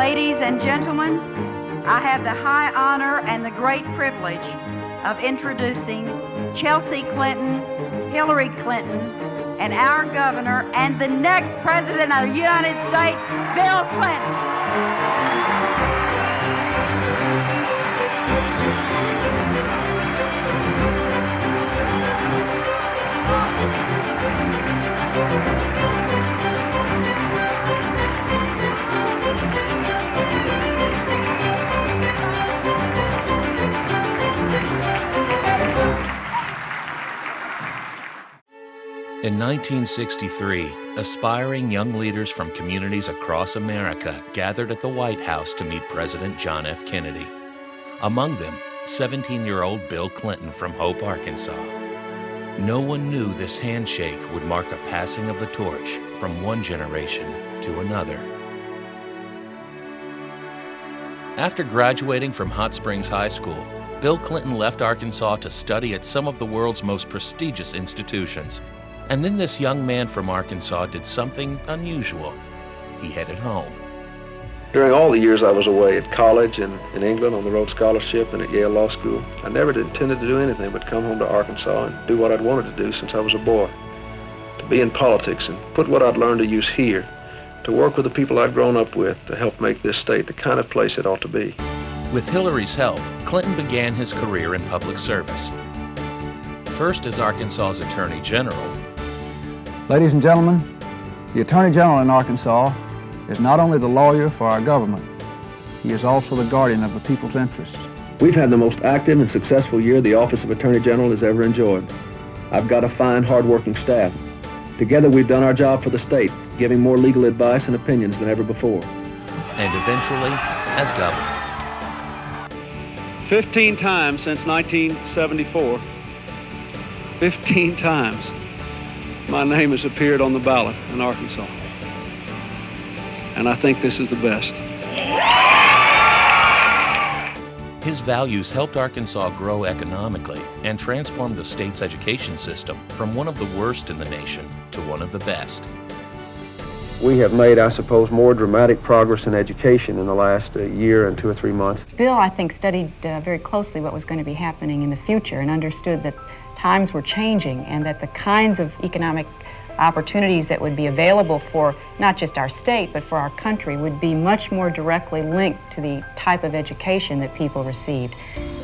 Ladies and gentlemen, I have the high honor and the great privilege of introducing Chelsea Clinton, Hillary Clinton, and our governor and the next president of the United States, Bill Clinton. In 1963, aspiring young leaders from communities across America gathered at the White House to meet President John F. Kennedy. Among them, 17-year-old Bill Clinton from Hope, Arkansas. No one knew this handshake would mark a passing of the torch from one generation to another. After graduating from Hot Springs High School, Bill Clinton left Arkansas to study at some of the world's most prestigious institutions. And then this young man from Arkansas did something unusual. He headed home. During all the years I was away at college and in England on the Rhodes Scholarship and at Yale Law School, I never intended to do anything but come home to Arkansas and do what I'd wanted to do since I was a boy. To be in politics and put what I'd learned to use here, to work with the people I'd grown up with to help make this state the kind of place it ought to be. With Hillary's help, Clinton began his career in public service. First as Arkansas's Attorney General. Ladies and gentlemen, the Attorney General in Arkansas is not only the lawyer for our government, he is also the guardian of the people's interests. We've had the most active and successful year the Office of Attorney General has ever enjoyed. I've got a fine, hard-working staff. Together we've done our job for the state, giving more legal advice and opinions than ever before. And eventually, as governor. 15 times since 1974, 15 times, my name has appeared on the ballot in Arkansas. And I think this is the best. His values helped Arkansas grow economically and transform the state's education system from one of the worst in the nation to one of the best. We have made, I suppose, more dramatic progress in education in the last year and 2 or 3 months. Bill, I think, studied very closely what was going to be happening in the future and understood that times were changing and that the kinds of economic opportunities that would be available for not just our state but for our country would be much more directly linked to the type of education that people received.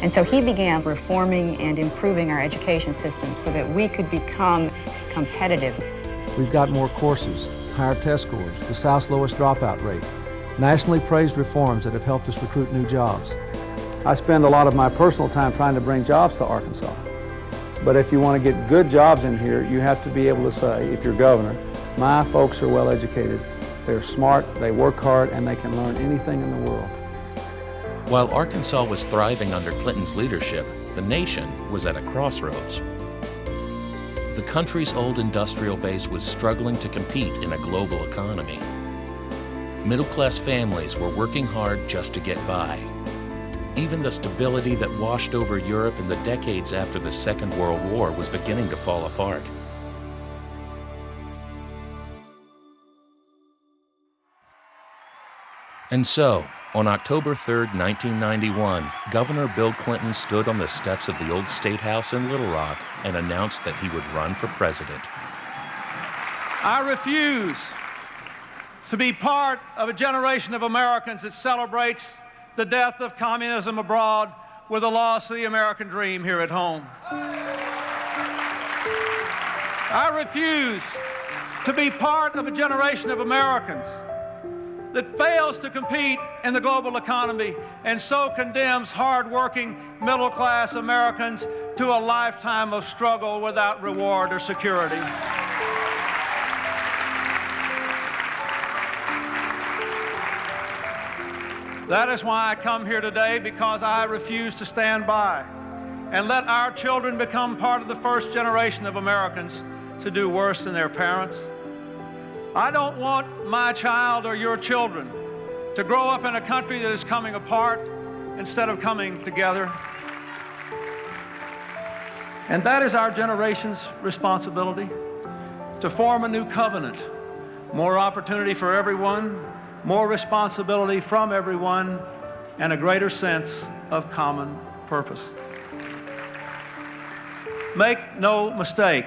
And so he began reforming and improving our education system so that we could become competitive. We've got more courses, higher test scores, the South's lowest dropout rate, nationally praised reforms that have helped us recruit new jobs. I spend a lot of my personal time trying to bring jobs to Arkansas. But if you want to get good jobs in here, you have to be able to say, if you're governor, my folks are well educated, they're smart, they work hard, and they can learn anything in the world. While Arkansas was thriving under Clinton's leadership, the nation was at a crossroads. The country's old industrial base was struggling to compete in a global economy. Middle-class families were working hard just to get by. Even the stability that washed over Europe in the decades after the Second World War was beginning to fall apart. And so, on October 3rd, 1991, Governor Bill Clinton stood on the steps of the old State House in Little Rock and announced that he would run for president. I refuse to be part of a generation of Americans that celebrates the death of communism abroad with the loss of the American dream here at home. I refuse to be part of a generation of Americans that fails to compete in the global economy and so condemns hard-working, middle-class Americans to a lifetime of struggle without reward or security. That is why I come here today, because I refuse to stand by and let our children become part of the first generation of Americans to do worse than their parents. I don't want my child or your children to grow up in a country that is coming apart instead of coming together. And that is our generation's responsibility, to form a new covenant, more opportunity for everyone, more responsibility from everyone, and a greater sense of common purpose. Make no mistake,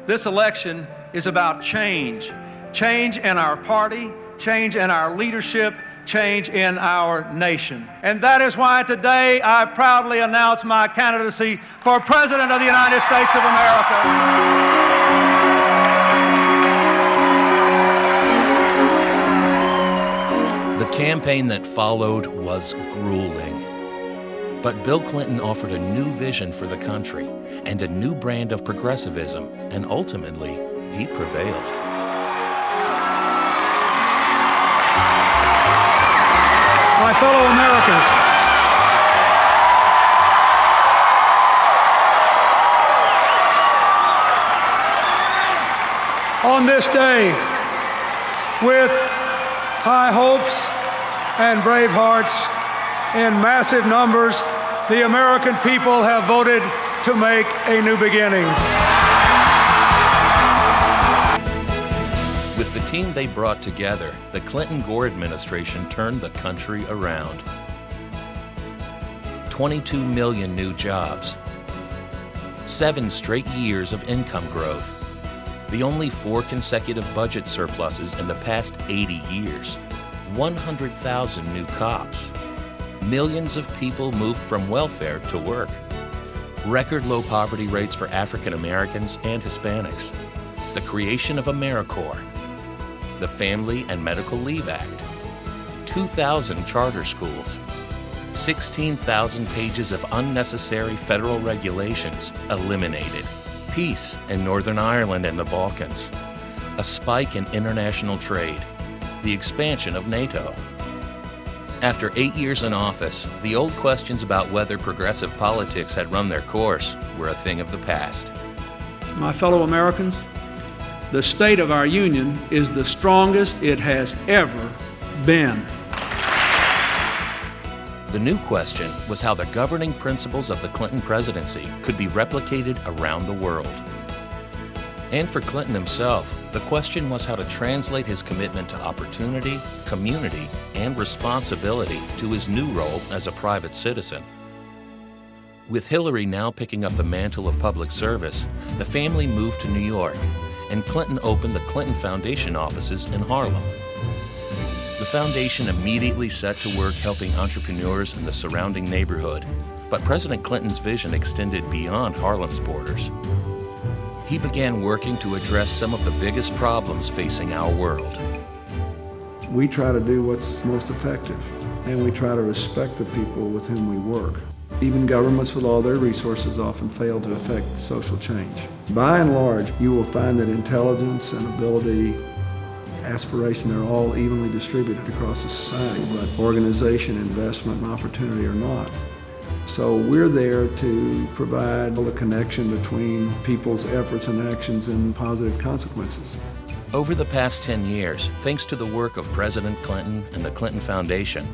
this election is about change. Change in our party, change in our leadership, change in our nation. And that is why today I proudly announce my candidacy for President of the United States of America. The campaign that followed was grueling. But Bill Clinton offered a new vision for the country and a new brand of progressivism, and ultimately, he prevailed. My fellow Americans, on this day, with high hopes and brave hearts, in massive numbers, the American people have voted to make a new beginning. With the team they brought together, the Clinton-Gore administration turned the country around. 22 million new jobs, 7 straight years of income growth, the only 4 consecutive budget surpluses in the past 80 years, 100,000 new cops, millions of people moved from welfare to work, record low poverty rates for African Americans and Hispanics, the creation of AmeriCorps, the Family and Medical Leave Act, 2,000 charter schools, 16,000 pages of unnecessary federal regulations eliminated, peace in Northern Ireland and the Balkans, a spike in international trade, the expansion of NATO. After 8 years in office, the old questions about whether progressive politics had run their course were a thing of the past. My fellow Americans, the state of our union is the strongest it has ever been. The new question was how the governing principles of the Clinton presidency could be replicated around the world. And for Clinton himself, the question was how to translate his commitment to opportunity, community, and responsibility to his new role as a private citizen. With Hillary now picking up the mantle of public service, the family moved to New York, and Clinton opened the Clinton Foundation offices in Harlem. The foundation immediately set to work helping entrepreneurs in the surrounding neighborhood, but President Clinton's vision extended beyond Harlem's borders. He began working to address some of the biggest problems facing our world. We try to do what's most effective, and we try to respect the people with whom we work. Even governments with all their resources often fail to effect social change. By and large, you will find that intelligence and ability, aspiration, they're all evenly distributed across the society, but organization, investment, and opportunity are not. So we're there to provide the connection between people's efforts and actions and positive consequences. Over the past 10 years, thanks to the work of President Clinton and the Clinton Foundation,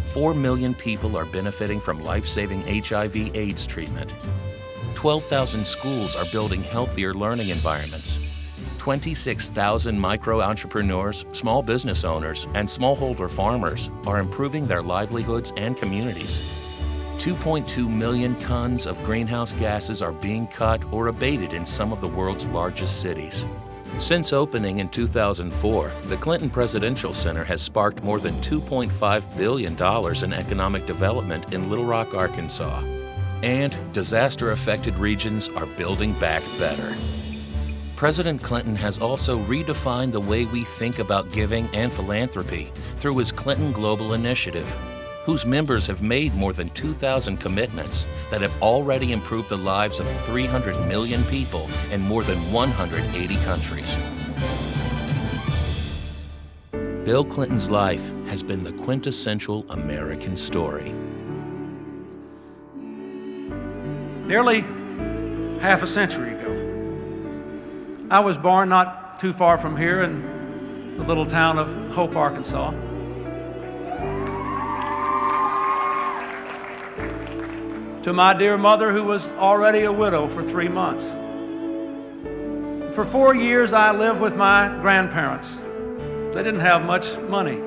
4 million people are benefiting from life-saving HIV/AIDS treatment. 12,000 schools are building healthier learning environments. 26,000 micro-entrepreneurs, small business owners, and smallholder farmers are improving their livelihoods and communities. 2.2 million tons of greenhouse gases are being cut or abated in some of the world's largest cities. Since opening in 2004, the Clinton Presidential Center has sparked more than $2.5 billion in economic development in Little Rock, Arkansas. And disaster-affected regions are building back better. President Clinton has also redefined the way we think about giving and philanthropy through his Clinton Global Initiative, whose members have made more than 2,000 commitments that have already improved the lives of 300 million people in more than 180 countries. Bill Clinton's life has been the quintessential American story. Nearly half a century ago, I was born not too far from here in the little town of Hope, Arkansas. To my dear mother, who was already a widow for 3 months. For 4 years, I lived with my grandparents. They didn't have much money.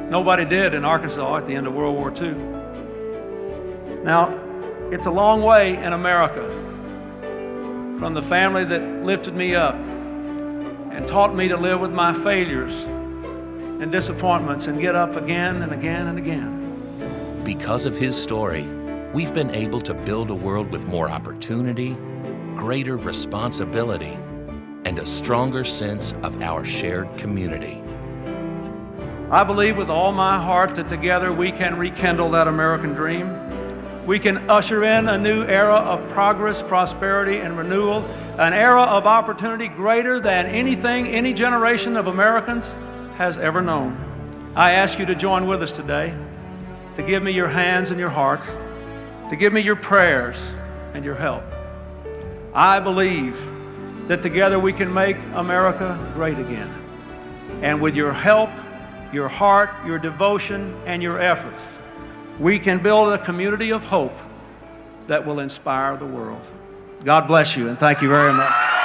Nobody did in Arkansas at the end of World War II. Now, it's a long way in America from the family that lifted me up and taught me to live with my failures and disappointments and get up again and again and again. Because of his story, we've been able to build a world with more opportunity, greater responsibility, and a stronger sense of our shared community. I believe with all my heart that together we can rekindle that American dream. We can usher in a new era of progress, prosperity, and renewal, an era of opportunity greater than anything any generation of Americans has ever known. I ask you to join with us today, to give me your hands and your hearts, to give me your prayers and your help. I believe that together we can make America great again. And with your help, your heart, your devotion, and your efforts, we can build a community of hope that will inspire the world. God bless you, and thank you very much.